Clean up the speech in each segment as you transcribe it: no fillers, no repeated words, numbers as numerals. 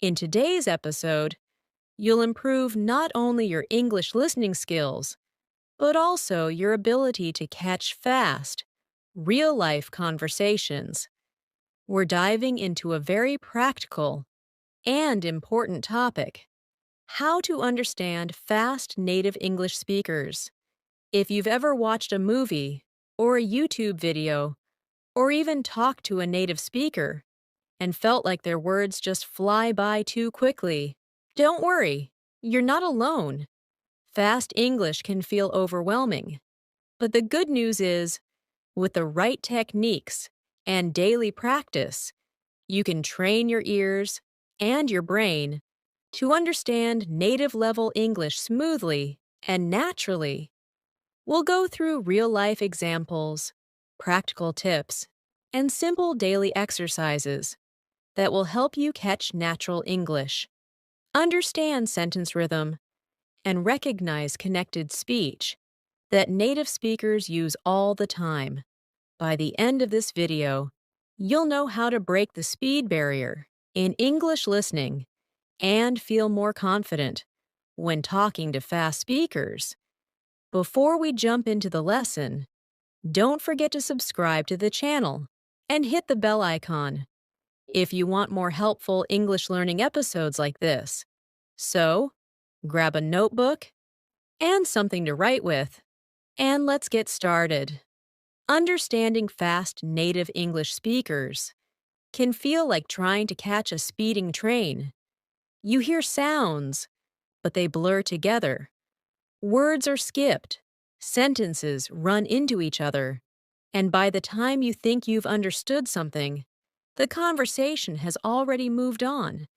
In today's episode, you'll improve not only your English listening skills, but also your ability to catch fast, real-life conversations. We're diving into a very practical and important topic: how to understand fast native English speakers. If you've ever watched a movie or a YouTube video or even talked to a native speaker and felt like their words just fly by too quickly, don't worry, you're not alone. Fast English can feel overwhelming, but the good news is, with the right techniques and daily practice, you can train your ears and your brain to understand native-level English smoothly and naturally. We'll go through real-life examples, practical tips, and simple daily exercises that will help you catch natural English, understand sentence rhythm, and recognize connected speech that native speakers use all the time. By the end of this video, you'll know how to break the speed barrier in English listening and feel more confident when talking to fast speakers. Before we jump into the lesson, don't forget to subscribe to the channel and hit the bell icon if you want more helpful English learning episodes like this. So, grab a notebook and something to write with, and let's get started. Understanding fast native English speakers can feel like trying to catch a speeding train. You hear sounds, but they blur together. Words are skipped, sentences run into each other, and by the time you think you've understood something, the conversation has already moved on.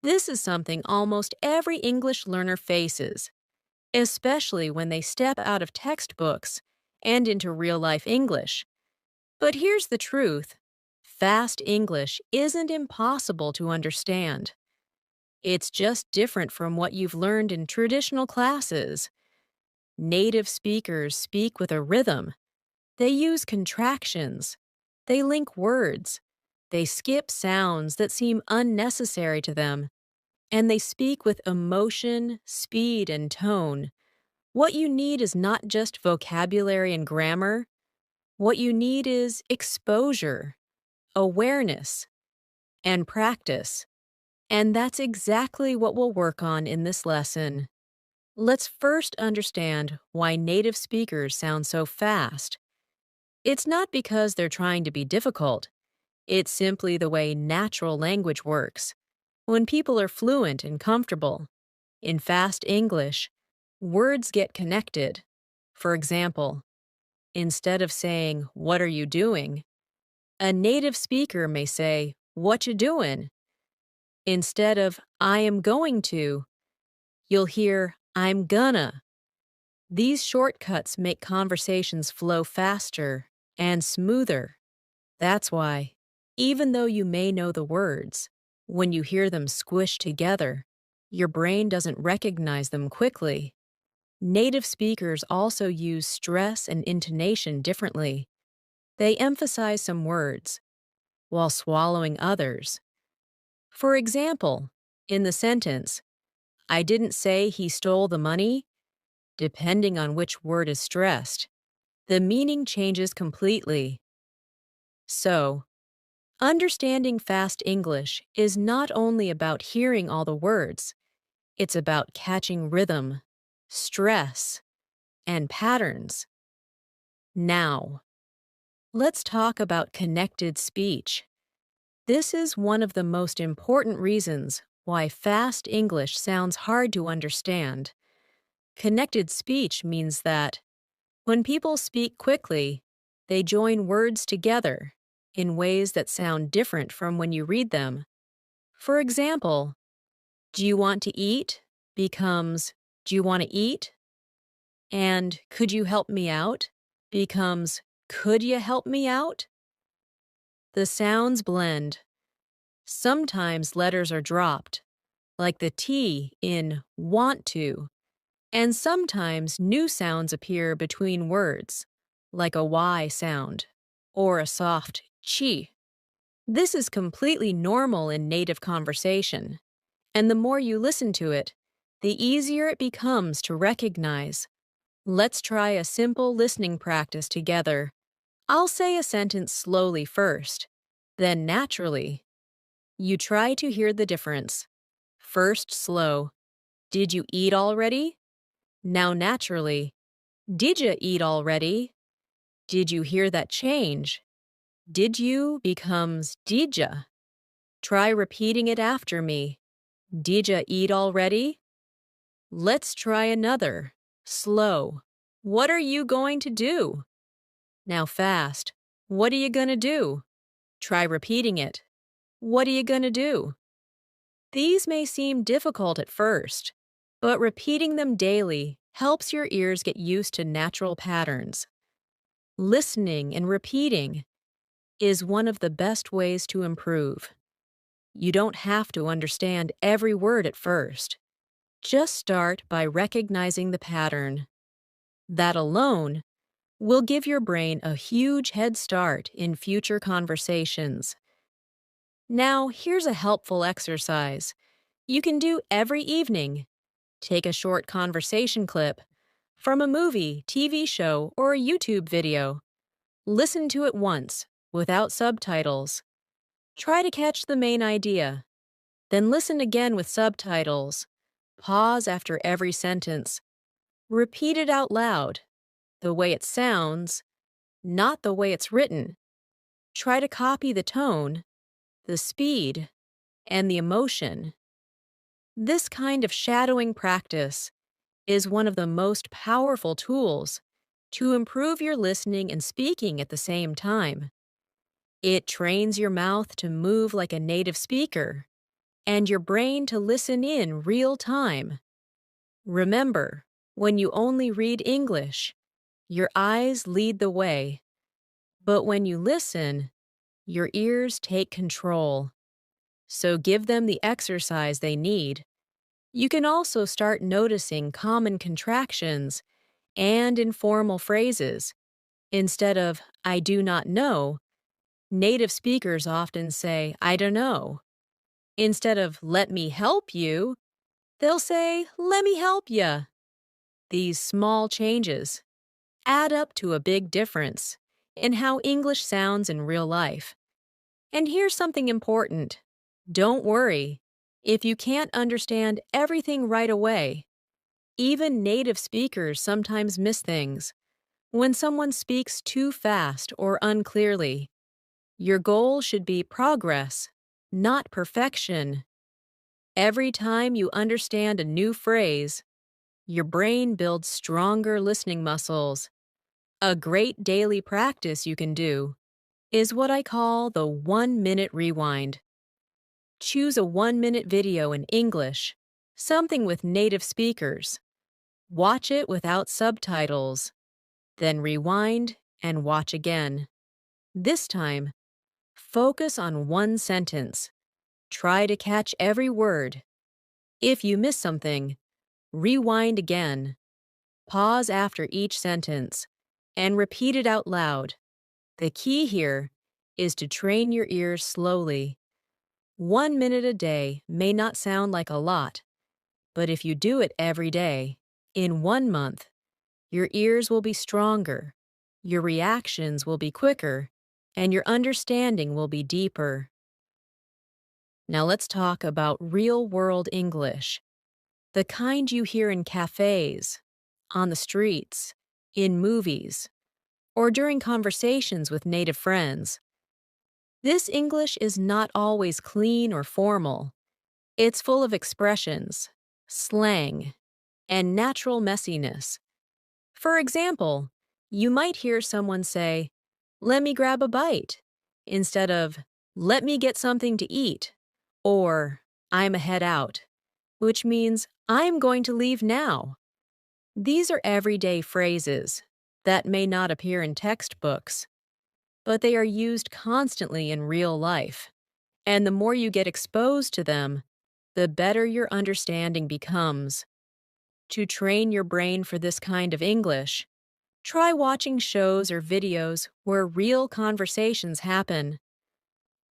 This is something almost every English learner faces, especially when they step out of textbooks and into real-life English. But here's the truth: fast English isn't impossible to understand. It's just different from what you've learned in traditional classes. Native speakers speak with a rhythm. They use contractions. They link words. They skip sounds that seem unnecessary to them. And they speak with emotion, speed, and tone. What you need is not just vocabulary and grammar. What you need is exposure, awareness, and practice. And that's exactly what we'll work on in this lesson. Let's first understand why native speakers sound so fast. It's not because they're trying to be difficult. It's simply the way natural language works. When people are fluent and comfortable in fast English, words get connected. For example, instead of saying, "What are you doing?" a native speaker may say, "What you doing?" Instead of "I am going to," you'll hear "I'm gonna." These shortcuts make conversations flow faster and smoother. That's why, even though you may know the words, when you hear them squished together, your brain doesn't recognize them quickly. Native speakers also use stress and intonation differently. They emphasize some words while swallowing others. For example, in the sentence, "I didn't say he stole the money," depending on which word is stressed, the meaning changes completely. So, understanding fast English is not only about hearing all the words, it's about catching rhythm, stress, and patterns. Now, let's talk about connected speech. This is one of the most important reasons why fast English sounds hard to understand. Connected speech means that when people speak quickly, they join words together in ways that sound different from when you read them. For example, "Do you want to eat?" becomes "Do you want to eat?" And "Could you help me out?" becomes "Could you help me out?" The sounds blend. Sometimes letters are dropped, like the T in "want to," and sometimes new sounds appear between words, like a Y sound or a soft chi. This is completely normal in native conversation. And the more you listen to it, the easier it becomes to recognize. Let's try a simple listening practice together. I'll say a sentence slowly first, then naturally. You try to hear the difference. First slow. Did you eat already? Now naturally. Did you eat already? Did you hear that change? Did you becomes didja. Try repeating it after me. Didja eat already? Let's try another. Slow. What are you going to do? Now fast. What are you gonna do? Try repeating it. What are you gonna do? These may seem difficult at first, but repeating them daily helps your ears get used to natural patterns. Listening and repeating is one of the best ways to improve. You don't have to understand every word at first. Just start by recognizing the pattern. That alone will give your brain a huge head start in future conversations. Now, here's a helpful exercise you can do every evening. Take a short conversation clip from a movie, TV show, or a YouTube video. Listen to it once, without subtitles. Try to catch the main idea. Then listen again with subtitles. Pause after every sentence. Repeat it out loud, the way it sounds, not the way it's written. Try to copy the tone, the speed, and the emotion. This kind of shadowing practice is one of the most powerful tools to improve your listening and speaking at the same time. It trains your mouth to move like a native speaker and your brain to listen in real time. Remember, when you only read English, your eyes lead the way. But when you listen, your ears take control. So give them the exercise they need. You can also start noticing common contractions and informal phrases. Instead of, I do not know, native speakers often say, I don't know. Instead of, let me help you, they'll say, let me help ya. These small changes add up to a big difference in how English sounds in real life. And here's something important. Don't worry if you can't understand everything right away. Even native speakers sometimes miss things when someone speaks too fast or unclearly. Your goal should be progress, not perfection. Every time you understand a new phrase, your brain builds stronger listening muscles. A great daily practice you can do is what I call the 1-minute rewind. Choose a 1-minute video in English, something with native speakers. Watch it without subtitles. Then rewind and watch again. This time, focus on one sentence. Try to catch every word. If you miss something, rewind again. Pause after each sentence and repeat it out loud. The key here is to train your ears slowly. 1 minute a day may not sound like a lot, but if you do it every day, in 1 month, your ears will be stronger, your reactions will be quicker, and your understanding will be deeper. Now let's talk about real-world English, the kind you hear in cafes, on the streets, in movies, or during conversations with native friends. This English is not always clean or formal. It's full of expressions, slang, and natural messiness. For example, you might hear someone say, let me grab a bite, instead of, let me get something to eat, or I'm a head out, which means I'm going to leave now. These are everyday phrases that may not appear in textbooks, but they are used constantly in real life. And the more you get exposed to them, the better your understanding becomes. To train your brain for this kind of English, try watching shows or videos where real conversations happen.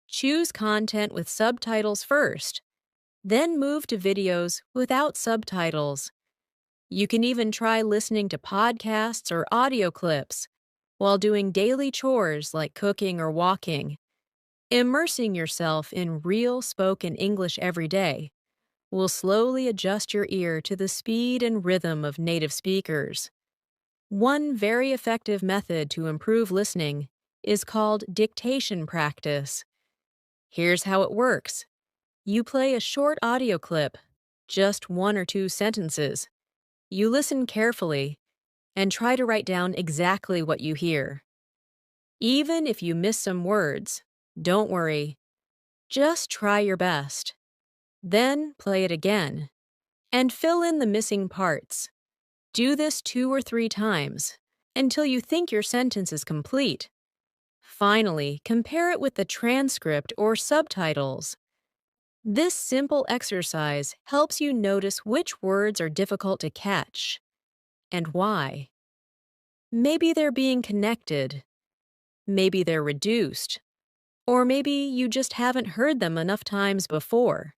Choose content with subtitles first, Then move to videos without subtitles. You can even try listening to podcasts or audio clips while doing daily chores like cooking or walking. Immersing yourself in real spoken English every day will slowly adjust your ear to the speed and rhythm of native speakers. One very effective method to improve listening is called dictation practice. Here's how it works. You play a short audio clip, just 1 or 2 sentences. You listen carefully and try to write down exactly what you hear. Even if you miss some words, don't worry. Just try your best. Then play it again and fill in the missing parts. Do this 2 or 3 times until you think your sentence is complete. Finally, compare it with the transcript or subtitles. This simple exercise helps you notice which words are difficult to catch and why. Maybe they're being connected, maybe they're reduced, or maybe you just haven't heard them enough times before.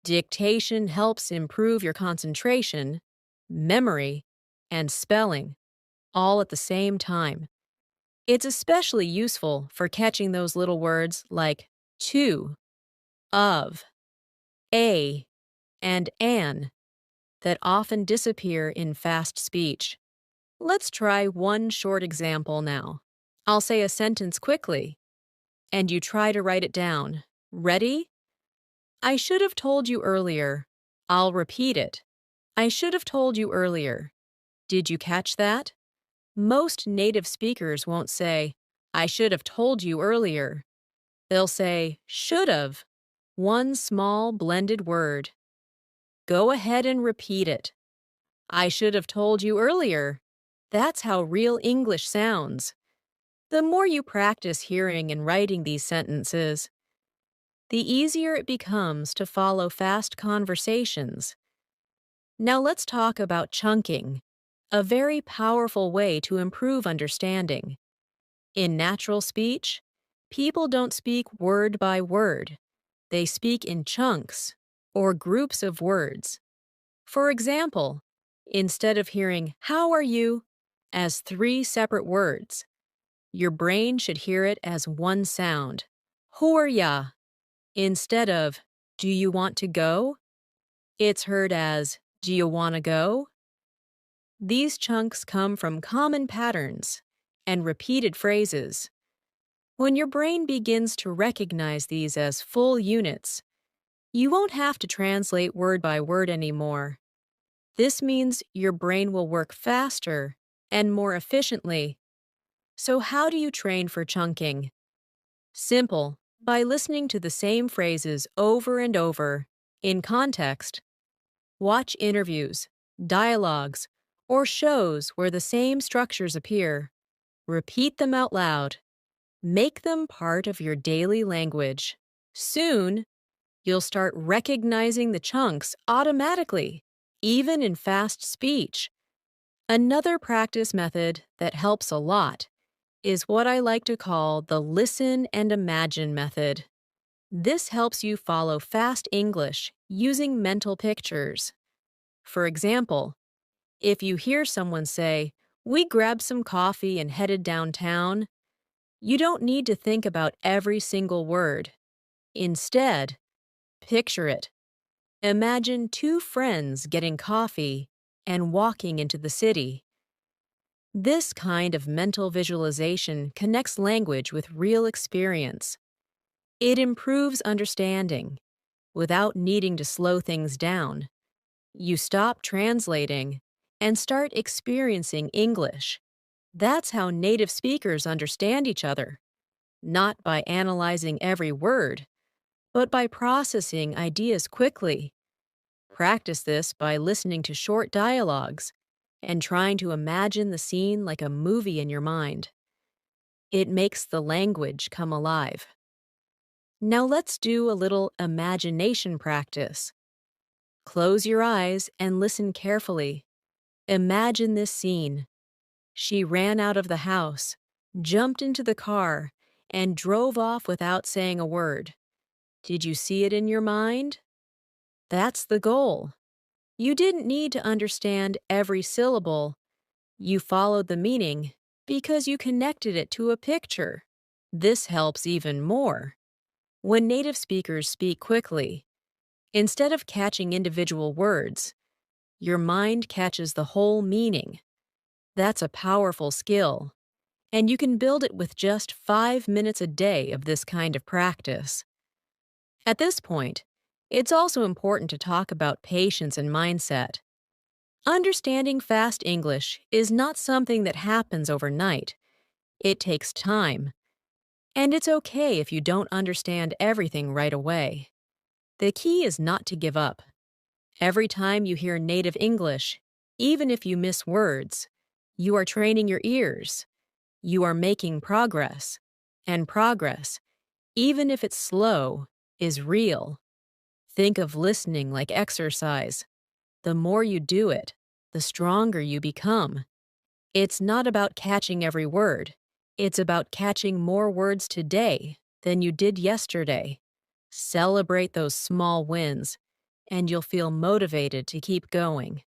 Dictation helps improve your concentration, memory, and spelling, all at the same time. It's especially useful for catching those little words like to, of, a, and an that often disappear in fast speech. Let's try one short example now. I'll say a sentence quickly, and you try to write it down. Ready? I should have told you earlier. I'll repeat it. I should have told you earlier. Did you catch that? Most native speakers won't say, I should have told you earlier. They'll say, should have, one small blended word. Go ahead and repeat it. I should have told you earlier. That's how real English sounds. The more you practice hearing and writing these sentences, the easier it becomes to follow fast conversations. Now let's talk about chunking, a very powerful way to improve understanding. In natural speech, people don't speak word by word. They speak in chunks, or groups of words. For example, instead of hearing, how are you, as 3 separate words, your brain should hear it as one sound, hur ya. Instead of, do you want to go? It's heard as, do you want to go? These chunks come from common patterns and repeated phrases. When your brain begins to recognize these as full units, you won't have to translate word by word anymore. This means your brain will work faster and more efficiently. So how do you train for chunking? Simple, by listening to the same phrases over and over, in context. Watch interviews, dialogues, or shows where the same structures appear. Repeat them out loud. Make them part of your daily language. Soon, you'll start recognizing the chunks automatically, even in fast speech. Another practice method that helps a lot is what I like to call the listen and imagine method. This helps you follow fast English using mental pictures. For example, if you hear someone say, we grabbed some coffee and headed downtown, you don't need to think about every single word. Instead, picture it. Imagine 2 friends getting coffee and walking into the city. This kind of mental visualization connects language with real experience. It improves understanding without needing to slow things down. You stop translating and start experiencing English. That's how native speakers understand each other, not by analyzing every word, but by processing ideas quickly. Practice this by listening to short dialogues and trying to imagine the scene like a movie in your mind. It makes the language come alive. Now let's do a little imagination practice. Close your eyes and listen carefully. Imagine this scene. She ran out of the house, jumped into the car, and drove off without saying a word. Did you see it in your mind? That's the goal. You didn't need to understand every syllable. You followed the meaning because you connected it to a picture. This helps even more. When native speakers speak quickly, instead of catching individual words, your mind catches the whole meaning. That's a powerful skill, and you can build it with just 5 minutes a day of this kind of practice. At this point, it's also important to talk about patience and mindset. Understanding fast English is not something that happens overnight. It takes time, and it's okay if you don't understand everything right away. The key is not to give up. Every time you hear native English, even if you miss words, you are training your ears. You are making progress. And progress, even if it's slow, is real. Think of listening like exercise. The more you do it, the stronger you become. It's not about catching every word. It's about catching more words today than you did yesterday. Celebrate those small wins, and you'll feel motivated to keep going.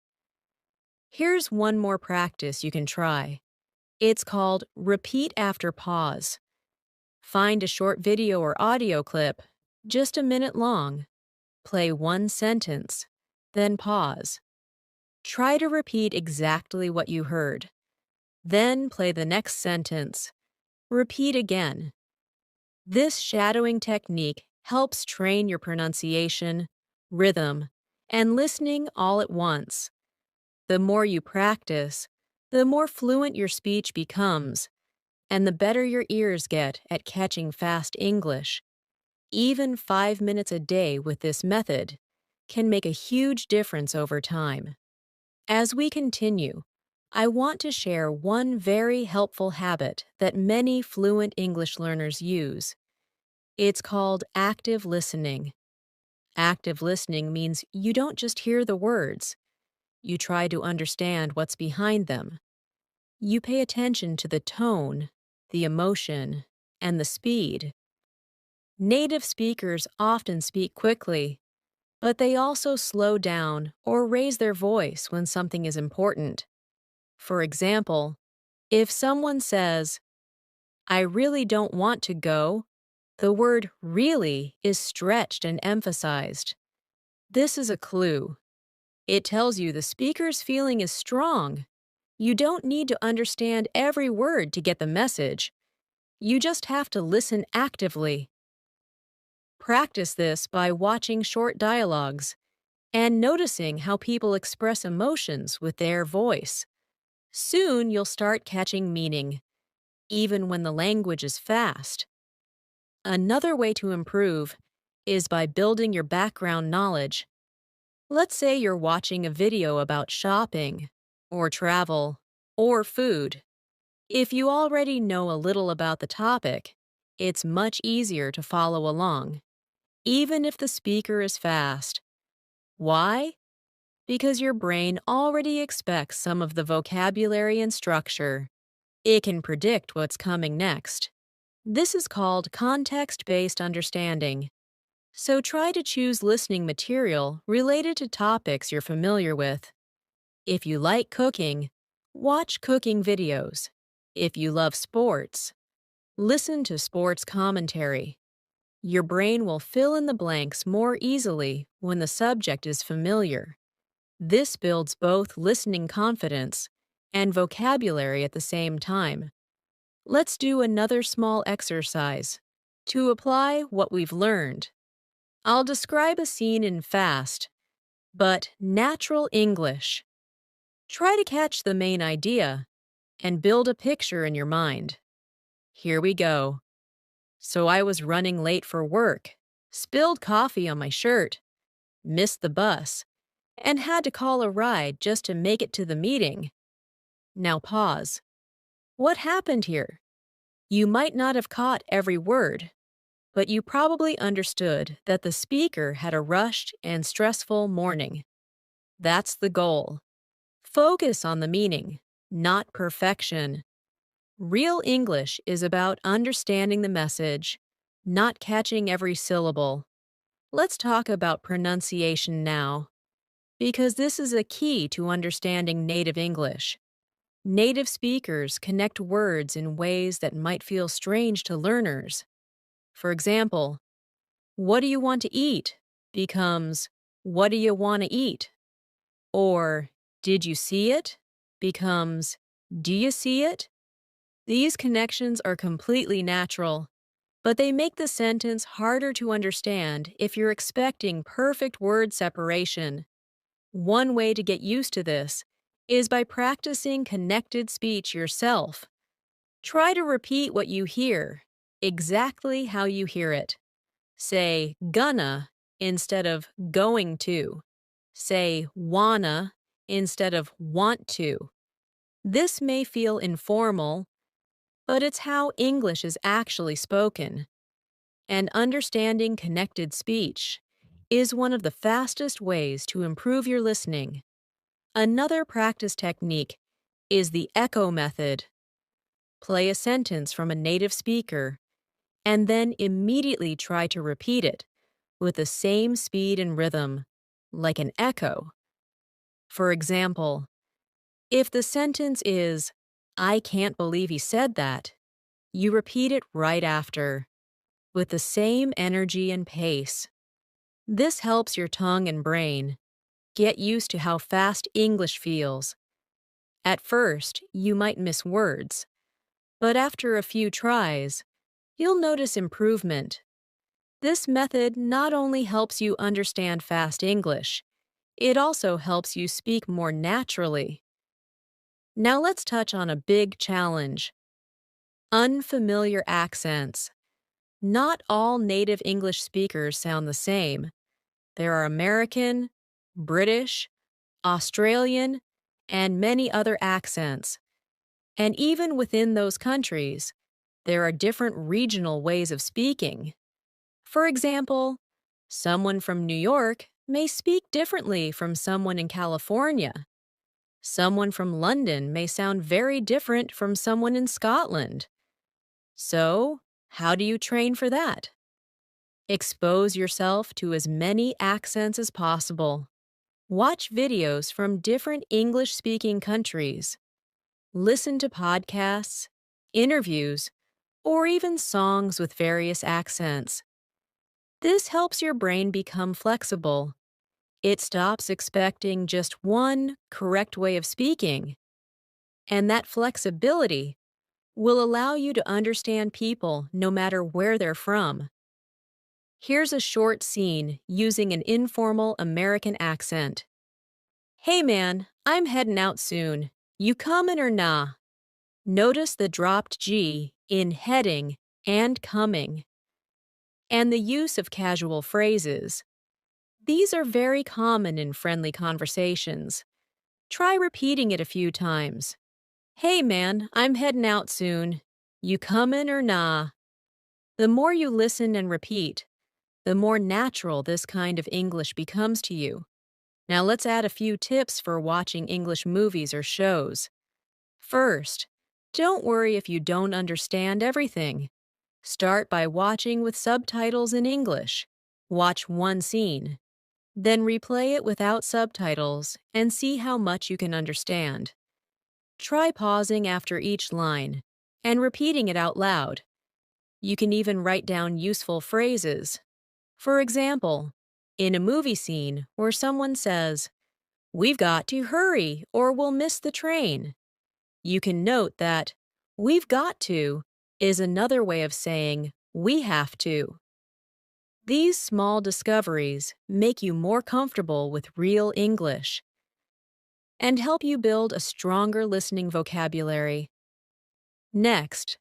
Here's one more practice you can try. It's called repeat after pause. Find a short video or audio clip, just a minute long. Play one sentence, then pause. Try to repeat exactly what you heard. Then play the next sentence. Repeat again. This shadowing technique helps train your pronunciation, rhythm, and listening all at once. The more you practice, the more fluent your speech becomes, and the better your ears get at catching fast English. Even 5 minutes a day with this method can make a huge difference over time. As we continue, I want to share one very helpful habit that many fluent English learners use. It's called active listening. Active listening means you don't just hear the words. You try to understand what's behind them. You pay attention to the tone, the emotion, and the speed. Native speakers often speak quickly, but they also slow down or raise their voice when something is important. For example, if someone says, "I really don't want to go," the word really is stretched and emphasized. This is a clue. It tells you the speaker's feeling is strong. You don't need to understand every word to get the message. You just have to listen actively. Practice this by watching short dialogues and noticing how people express emotions with their voice. Soon you'll start catching meaning, even when the language is fast. Another way to improve is by building your background knowledge. Let's say you're watching a video about shopping, or travel, or food. If you already know a little about the topic, it's much easier to follow along, even if the speaker is fast. Why? Because your brain already expects some of the vocabulary and structure. It can predict what's coming next. This is called context-based understanding. So try to choose listening material related to topics you're familiar with. If you like cooking, watch cooking videos. If you love sports, listen to sports commentary. Your brain will fill in the blanks more easily when the subject is familiar. This builds both listening confidence and vocabulary at the same time. Let's do another small exercise to apply what we've learned. I'll describe a scene in fast, but natural English. Try to catch the main idea and build a picture in your mind. Here we go. So I was running late for work, spilled coffee on my shirt, missed the bus, and had to call a ride just to make it to the meeting. Now pause. What happened here? You might not have caught every word, but you probably understood that the speaker had a rushed and stressful morning. That's the goal. Focus on the meaning, not perfection. Real English is about understanding the message, not catching every syllable. Let's talk about pronunciation now, because this is a key to understanding native English. Native speakers connect words in ways that might feel strange to learners. For example, what do you want to eat becomes what do you want to eat? Or did you see it becomes do you see it? These connections are completely natural, but they make the sentence harder to understand if you're expecting perfect word separation. One way to get used to this is by practicing connected speech yourself. Try to repeat what you hear, exactly how you hear it. Say gonna instead of going to. Say wanna instead of want to. This may feel informal, but it's how English is actually spoken. And understanding connected speech is one of the fastest ways to improve your listening. Another practice technique is the echo method. Play a sentence from a native speaker and then immediately try to repeat it with the same speed and rhythm, like an echo. For example, if the sentence is, "I can't believe he said that," you repeat it right after, with the same energy and pace. This helps your tongue and brain get used to how fast English feels. At first, you might miss words, but after a few tries, you'll notice improvement. This method not only helps you understand fast English, it also helps you speak more naturally. Now let's touch on a big challenge: unfamiliar accents. Not all native English speakers sound the same. There are American, British, Australian, and many other accents. And even within those countries, there are different regional ways of speaking. For example, someone from New York may speak differently from someone in California. Someone from London may sound very different from someone in Scotland. So, how do you train for that? Expose yourself to as many accents as possible. Watch videos from different English-speaking countries. Listen to podcasts, interviews, or even songs with various accents. This helps your brain become flexible. It stops expecting just one correct way of speaking. And that flexibility will allow you to understand people no matter where they're from. Here's a short scene using an informal American accent. "Hey man, I'm heading out soon. You comin' or nah?" Notice the dropped G in heading and coming, and the use of casual phrases. These are very common in friendly conversations. Try repeating it a few times. "Hey man, I'm heading out soon. You comin' or nah?" The more you listen and repeat, the more natural this kind of English becomes to you. Now let's add a few tips for watching English movies or shows. First, don't worry if you don't understand everything. Start by watching with subtitles in English. Watch one scene. Then replay it without subtitles and see how much you can understand. Try pausing after each line and repeating it out loud. You can even write down useful phrases. For example, in a movie scene where someone says, "We've got to hurry or we'll miss the train," you can note that "we've got to" is another way of saying "we have to." These small discoveries make you more comfortable with real English and help you build a stronger listening vocabulary. Next,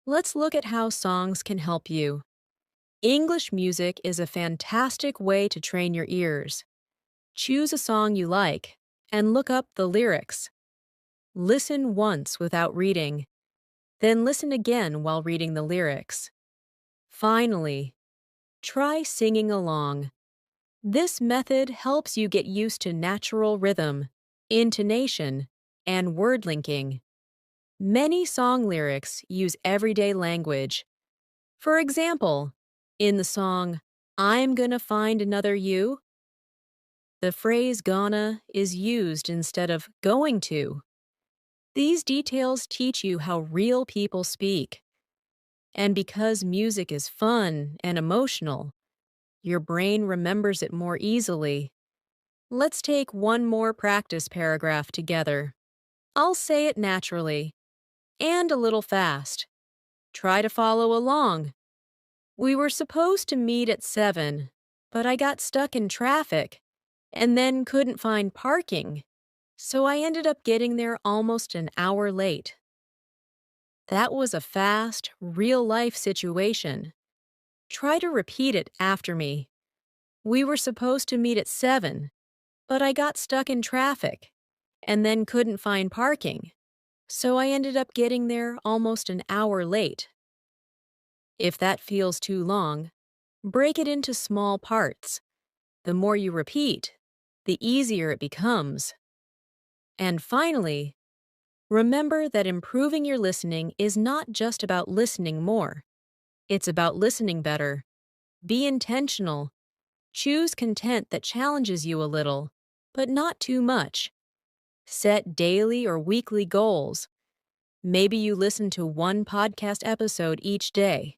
let's look at how songs can help you. English music is a fantastic way to train your ears. Choose a song you like and look up the lyrics. Listen once without reading, then listen again while reading the lyrics. Finally, try singing along. This method helps you get used to natural rhythm, intonation, and word linking. Many song lyrics use everyday language. For example, in the song I'm gonna find another you. The phrase gonna is used instead of going to. These details teach you how real people speak. And because music is fun and emotional, your brain remembers it more easily. Let's take one more practice paragraph together. I'll say it naturally and a little fast. Try to follow along. We were supposed to meet at 7, but I got stuck in traffic and then couldn't find parking, so I ended up getting there almost an hour late. That was a fast, real-life situation. Try to repeat it after me. We were supposed to meet at 7, but I got stuck in traffic and then couldn't find parking, so I ended up getting there almost an hour late. If that feels too long, break it into small parts. The more you repeat, the easier it becomes. And finally, remember that improving your listening is not just about listening more. It's about listening better. Be intentional. Choose content that challenges you a little, but not too much. Set daily or weekly goals. Maybe you listen to one podcast episode each day.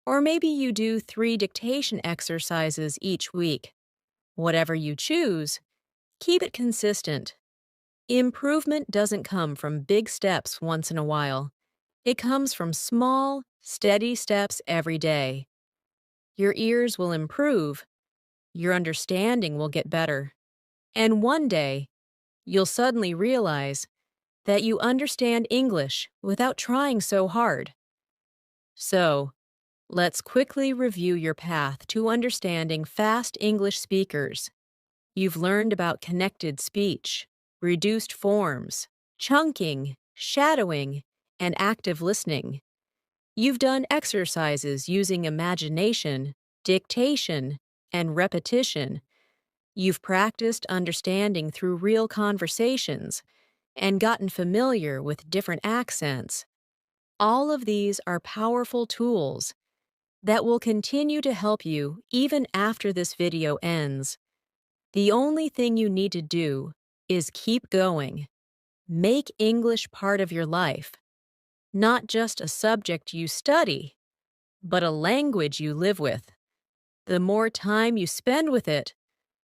Or maybe you do 3 dictation exercises each week. Whatever you choose, keep it consistent. Improvement doesn't come from big steps once in a while. It comes from small, steady steps every day. Your ears will improve, your understanding will get better, and one day, you'll suddenly realize that you understand English without trying so hard. So, let's quickly review your path to understanding fast English speakers. You've learned about connected speech, reduced forms, chunking, shadowing, and active listening. You've done exercises using imagination, dictation, and repetition. You've practiced understanding through real conversations and gotten familiar with different accents. All of these are powerful tools that will continue to help you even after this video ends. The only thing you need to do is keep going. Make English part of your life, not just a subject you study, but a language you live with. The more time you spend with it,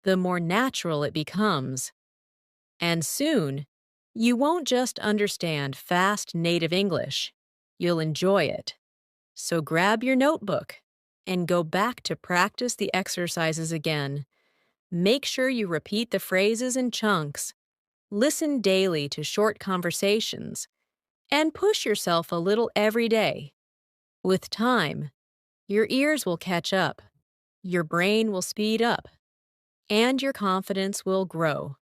the more natural it becomes. And soon, you won't just understand fast native English, you'll enjoy it. So grab your notebook and go back to practice the exercises again. Make sure you repeat the phrases in chunks. Listen daily to short conversations. And push yourself a little every day. With time, your ears will catch up, your brain will speed up, and your confidence will grow.